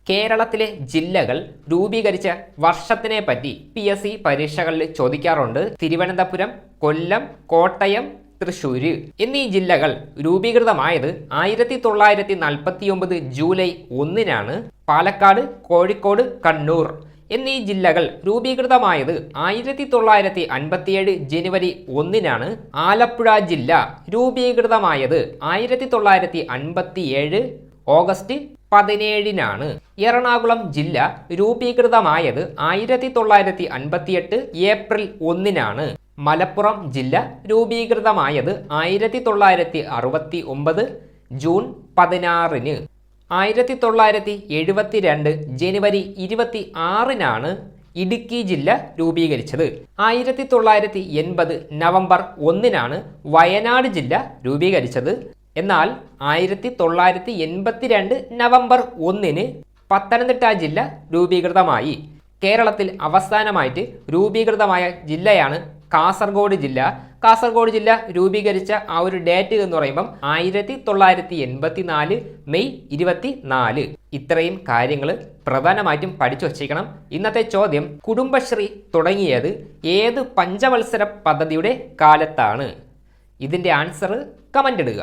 കേരളത്തിലെ ജില്ലകൾ രൂപീകരിച്ച വർഷത്തിനെ പറ്റി PSC പരീക്ഷകളിൽ ചോദിക്കാറുണ്ട്. തിരുവനന്തപുരം, കൊല്ലം, കോട്ടയം, തൃശ്ശൂര് എന്നീ ജില്ലകൾ രൂപീകൃതമായത് 1949 ജൂലൈ 1-നാണ്. പാലക്കാട്, കോഴിക്കോട്, കണ്ണൂർ എന്നീ ജില്ലകൾ രൂപീകൃതമായത് 1957 ജനുവരി 1-നാണ്. ആലപ്പുഴ ജില്ല രൂപീകൃതമായത് 1957 ഓഗസ്റ്റ് 17-നാണ്. എറണാകുളം ജില്ല രൂപീകൃതമായത് 1958 ഏപ്രിൽ 1-നാണ്. മലപ്പുറം ജില്ല രൂപീകൃതമായത് 1969 ജൂൺ 16-ന്. 1972 ജനുവരി 26-നാണ് ഇടുക്കി ജില്ല രൂപീകരിച്ചത്. 1980 നവംബർ 1-നാണ് വയനാട് ജില്ല രൂപീകരിച്ചത്. എന്നാൽ 1982 നവംബർ 1-ന് പത്തനംതിട്ട ജില്ല രൂപീകൃതമായി. കേരളത്തിൽ അവസാനമായിട്ട് രൂപീകൃതമായ ജില്ലയാണ് കാസർഗോഡ് ജില്ല. കാസർഗോഡ് ജില്ല രൂപീകരിച്ച ആ ഒരു ഡേറ്റ് എന്ന് പറയുമ്പം 1984 മെയ് 24. ഇത്രയും കാര്യങ്ങൾ പ്രധാനമായിട്ടും പഠിച്ചു വച്ചേക്കണം. ഇന്നത്തെ ചോദ്യം, കുടുംബശ്രീ തുടങ്ങിയത് ഏത് പഞ്ചവത്സര പദ്ധതിയുടെ കാലത്താണ്? ഇതിൻ്റെ ആൻസർ കമൻ്റ് ഇടുക.